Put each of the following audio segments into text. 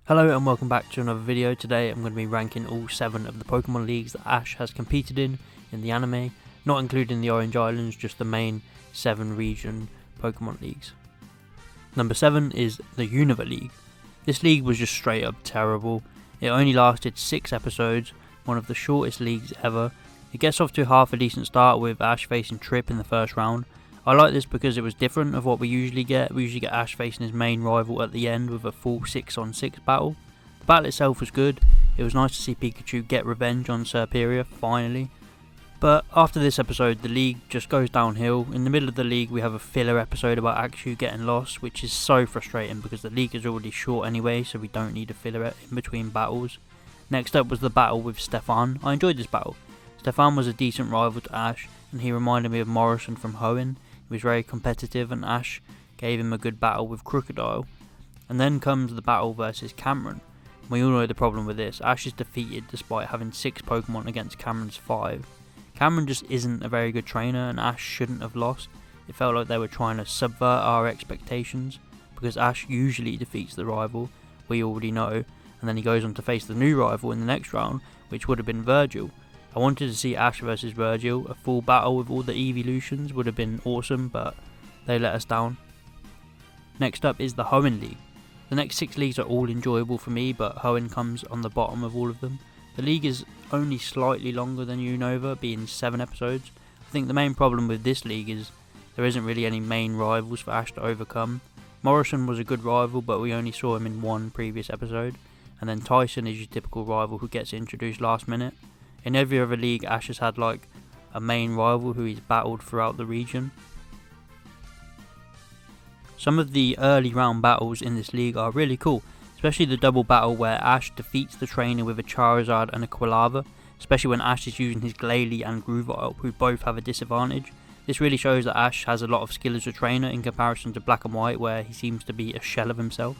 Hello and welcome back to another video. Today I'm going to be ranking all 7 of the Pokemon leagues that Ash has competed in the anime, not including the Orange Islands, just the main 7 region Pokemon leagues. Number 7 is the Unova League. This league was just straight up terrible. It only lasted 6 episodes, one of the shortest leagues ever. It gets off to half a decent start with Ash facing Trip in the first round. I like this because it was different of what we usually get. We usually get Ash facing his main rival at the end with a full 6-on-6 battle. The battle itself was good. It was nice to see Pikachu get revenge on Serperior, finally. But after this episode, the league just goes downhill. In the middle of the league, we have a filler episode about Axew getting lost, which is so frustrating because the league is already short anyway, so we don't need a filler in between battles. Next up was the battle with Stefan. I enjoyed this battle. Stefan was a decent rival to Ash, and he reminded me of Morrison from Hoenn. He was very competitive and Ash gave him a good battle with Crocodile. And then comes the battle versus Cameron. We all know the problem with this. Ash is defeated despite having 6 Pokemon against Cameron's 5. Cameron just isn't a very good trainer and Ash shouldn't have lost. It felt like they were trying to subvert our expectations because Ash usually defeats the rival, we already know, and then he goes on to face the new rival in the next round, which would have been Virgil. I wanted to see Ash versus Virgil. A full battle with all the evolutions would have been awesome, but they let us down. Next up is the Hoenn League. The next 6 leagues are all enjoyable for me, but Hoenn comes on the bottom of all of them. The league is only slightly longer than Unova, being 7 episodes. I think the main problem with this league is there isn't really any main rivals for Ash to overcome. Morrison was a good rival, but we only saw him in one previous episode. And then Tyson is your typical rival who gets introduced last minute. In every other league, Ash has had like a main rival who he's battled throughout the region. Some of the early round battles in this league are really cool, especially the double battle where Ash defeats the trainer with a Charizard and a Quilava, especially when Ash is using his Glalie and Grovyle, who both have a disadvantage. This really shows that Ash has a lot of skill as a trainer in comparison to Black and White, where he seems to be a shell of himself.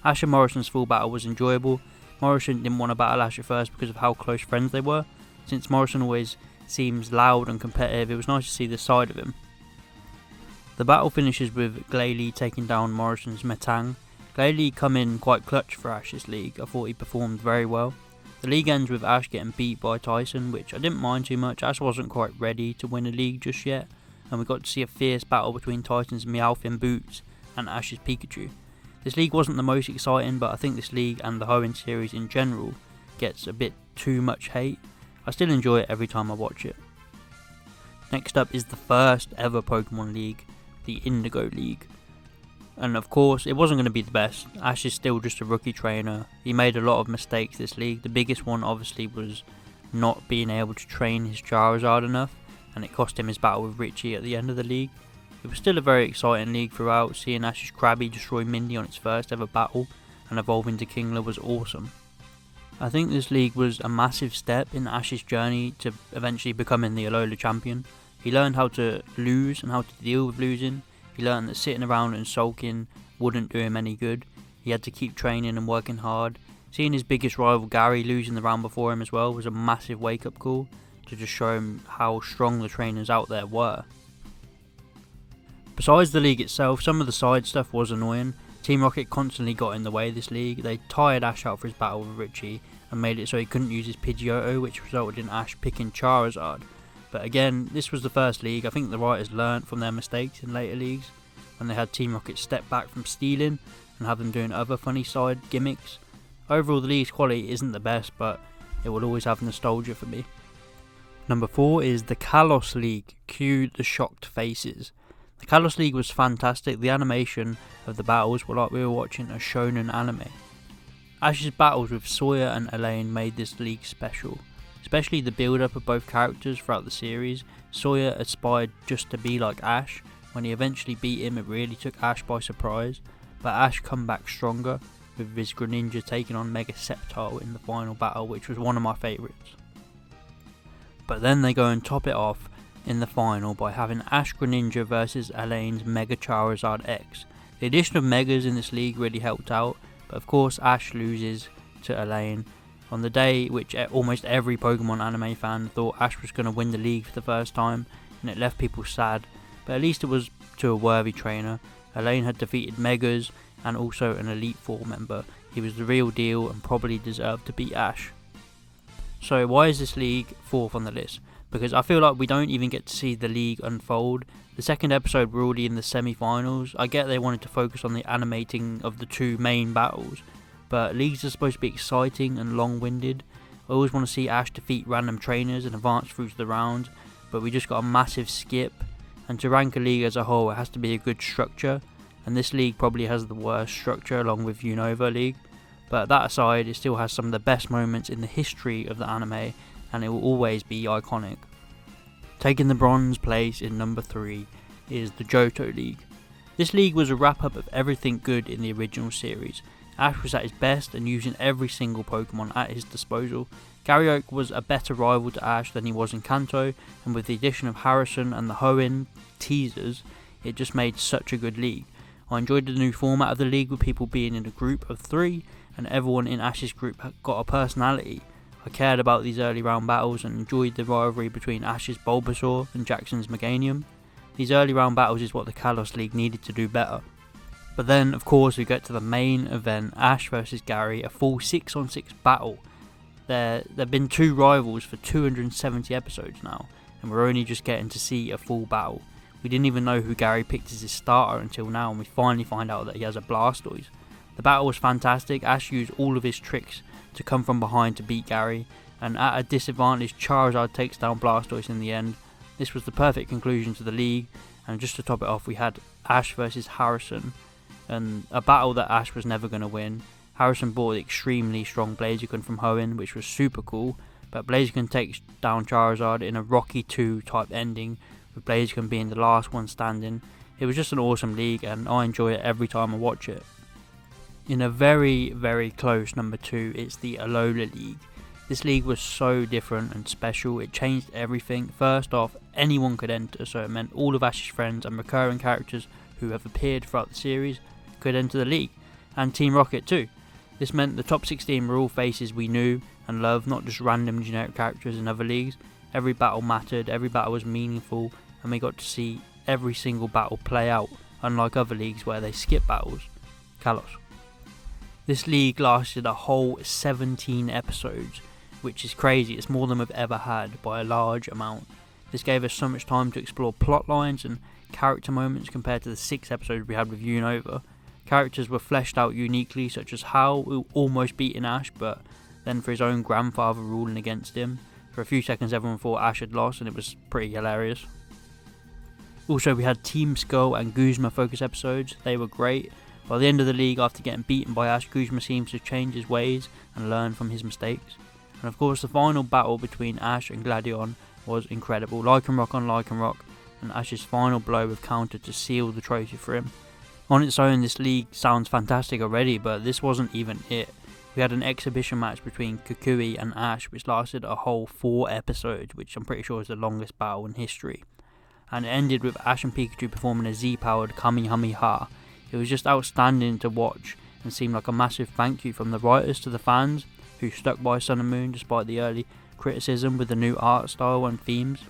Ash and Morrison's full battle was enjoyable. Morrison didn't want to battle Ash at first because of how close friends they were. Since Morrison always seems loud and competitive, it was nice to see this side of him. The battle finishes with Glalie taking down Morrison's Metang. Glalie come in quite clutch for Ash's league. I thought he performed very well. The league ends with Ash getting beat by Tyson, which I didn't mind too much. Ash wasn't quite ready to win a league just yet, and we got to see a fierce battle between Tyson's Meowth Boots and Ash's Pikachu. This league wasn't the most exciting, but I think this league and the Hoenn series in general gets a bit too much hate. I still enjoy it every time I watch it. Next up is the first ever Pokemon League, the Indigo League. And of course, it wasn't going to be the best. Ash is still just a rookie trainer. He made a lot of mistakes this league. The biggest one obviously was not being able to train his Charizard enough, and it cost him his battle with Richie at the end of the league. It was still a very exciting league throughout. Seeing Ash's Krabby destroy Mindy on its first ever battle and evolve into Kingler was awesome. I think this league was a massive step in Ash's journey to eventually becoming the Alola champion. He learned how to lose and how to deal with losing. He learned that sitting around and sulking wouldn't do him any good. He had to keep training and working hard. Seeing his biggest rival Gary losing the round before him as well was a massive wake up call to just show him how strong the trainers out there were. Besides the league itself, some of the side stuff was annoying. Team Rocket constantly got in the way of this league. They tired Ash out for his battle with Richie and made it so he couldn't use his Pidgeotto, which resulted in Ash picking Charizard. But again, this was the first league. I think the writers learnt from their mistakes in later leagues when they had Team Rocket step back from stealing and have them doing other funny side gimmicks. Overall, the league's quality isn't the best, but it will always have nostalgia for me. Number 4 is the Kalos League. Cue the shocked faces. The Kalos League was fantastic. The animation of the battles were like we were watching a shonen anime. Ash's battles with Sawyer and Elaine made this league special, especially the build up of both characters throughout the series. Sawyer aspired just to be like Ash. When he eventually beat him, it really took Ash by surprise, but Ash come back stronger with his Greninja taking on Mega Sceptile in the final battle, which was one of my favourites. But then they go and top it off in the final by having Ash Greninja versus Elaine's Mega Charizard X. The addition of Megas in this league really helped out, but of course Ash loses to Elaine on the day which almost every Pokemon anime fan thought Ash was going to win the league for the first time, and it left people sad, but at least it was to a worthy trainer. Elaine had defeated Megas and also an Elite Four member He was the real deal and probably deserved to beat Ash. So why is this league 4th on the list? Because I feel like we don't even get to see the league unfold. The second episode we're already in the semi-finals. I get they wanted to focus on the animating of the 2 main battles, but leagues are supposed to be exciting and long-winded. I always want to see Ash defeat random trainers and advance through to the rounds, but we just got a massive skip, and to rank a league as a whole it has to be a good structure, and this league probably has the worst structure along with Unova League. But that aside, it still has some of the best moments in the history of the anime, and it will always be iconic. Taking the bronze place in number 3 is the Johto League. This league was a wrap up of everything good in the original series. Ash was at his best and using every single Pokemon at his disposal. Garyoke was a better rival to Ash than he was in Kanto, and with the addition of Harrison and the Hoenn teasers, it just made such a good league. I enjoyed the new format of the league with people being in a group of 3, and everyone in Ash's group got a personality. I cared about these early round battles and enjoyed the rivalry between Ash's Bulbasaur and Jackson's Meganium. These early round battles is what the Kalos League needed to do better. But then, of course, we get to the main event, Ash vs Gary, a full 6-on-6 battle. There have been 2 rivals for 270 episodes now, and we're only just getting to see a full battle. We didn't even know who Gary picked as his starter until now, and we finally find out that he has a Blastoise. The battle was fantastic. Ash used all of his tricks to come from behind to beat Gary, and at a disadvantage Charizard takes down Blastoise in the end. This was the perfect conclusion to the league, and just to top it off we had Ash vs Harrison, and a battle that Ash was never going to win. Harrison bought the extremely strong Blaziken from Hoenn, which was super cool, but Blaziken takes down Charizard in a Rocky 2 type ending, with Blaziken being the last one standing. It was just an awesome league, and I enjoy it every time I watch it. In a very, very close number 2, it's the Alola League. This league was so different and special, it changed everything. First off, anyone could enter, so it meant all of Ash's friends and recurring characters who have appeared throughout the series could enter the league, and Team Rocket too. This meant the top 16 were all faces we knew and loved, not just random generic characters in other leagues. Every battle mattered, every battle was meaningful, and we got to see every single battle play out, unlike other leagues where they skip battles. Kalos. This league lasted a whole 17 episodes, which is crazy. It's more than we've ever had by a large amount. This gave us so much time to explore plot lines and character moments compared to the 6 episodes we had with Unova. Characters were fleshed out uniquely, such as Hal, who almost beaten Ash, but then for his own grandfather ruling against him. For a few seconds everyone thought Ash had lost, and it was pretty hilarious. Also, we had Team Skull and Guzma focus episodes. They were great. By the end of the league, after getting beaten by Ash, Guzma seems to change his ways and learn from his mistakes. And of course, the final battle between Ash and Gladion was incredible. Lycanroc on Lycanroc, and Ash's final blow with counter to seal the trophy for him. On its own, this league sounds fantastic already, but this wasn't even it. We had an exhibition match between Kukui and Ash, which lasted a whole 4 episodes, which I'm pretty sure is the longest battle in history. And it ended with Ash and Pikachu performing a Z-powered Kamehameha. It was just outstanding to watch, and seemed like a massive thank you from the writers to the fans, who stuck by Sun and Moon despite the early criticism with the new art style and themes.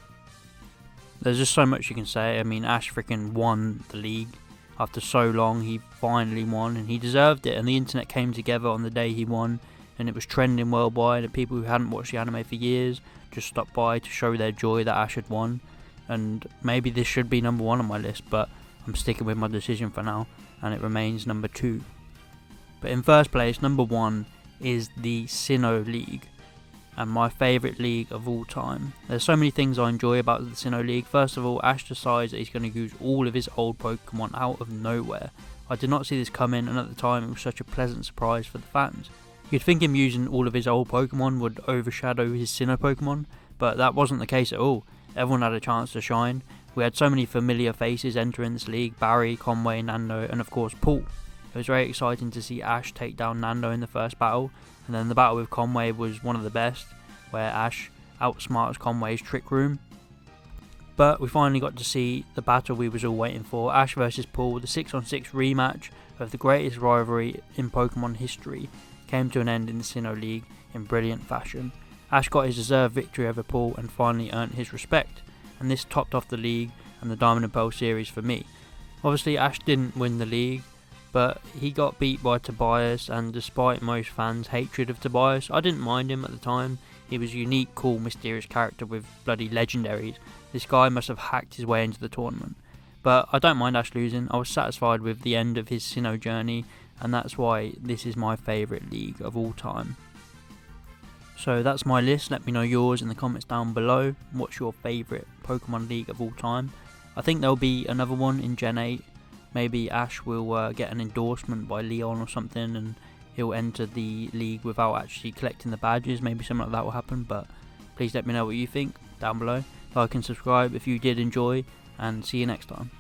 There's just so much you can say. I mean, Ash freaking won the league. After so long, he finally won, and he deserved it, and the internet came together on the day he won, and it was trending worldwide, and people who hadn't watched the anime for years just stopped by to show their joy that Ash had won. And maybe this should be number 1 on my list, but I'm sticking with my decision for now, and it remains number 2. But in first place, number 1 is the Sinnoh League, and my favourite league of all time. There's so many things I enjoy about the Sinnoh League. First of all, Ash decides that he's going to use all of his old Pokemon out of nowhere. I did not see this coming, and at the time it was such a pleasant surprise for the fans. You'd think him using all of his old Pokemon would overshadow his Sinnoh Pokemon, but that wasn't the case at all. Everyone had a chance to shine. We had so many familiar faces entering this league: Barry, Conway, Nando, and of course Paul. It was very exciting to see Ash take down Nando in the first battle, and then the battle with Conway was one of the best, where Ash outsmarts Conway's Trick Room. But we finally got to see the battle we was all waiting for, Ash vs Paul. The 6-on-6 rematch of the greatest rivalry in Pokemon history came to an end in the Sinnoh League in brilliant fashion. Ash got his deserved victory over Paul and finally earned his respect, and this topped off the league and the Diamond and Pearl series for me. Obviously Ash didn't win the league, but he got beat by Tobias, and despite most fans' hatred of Tobias, I didn't mind him at the time. He was a unique, cool, mysterious character with bloody legendaries. This guy must have hacked his way into the tournament. But I don't mind Ash losing. I was satisfied with the end of his Sinnoh journey, and that's why this is my favourite league of all time. So that's my list. Let me know yours in the comments down below. What's your favourite Pokemon League of all time? I think there'll be another one in Gen 8. Maybe Ash will get an endorsement by Leon or something, and he'll enter the league without actually collecting the badges. Maybe something like that will happen, but please let me know what you think down below. Like and subscribe if you did enjoy, and see you next time.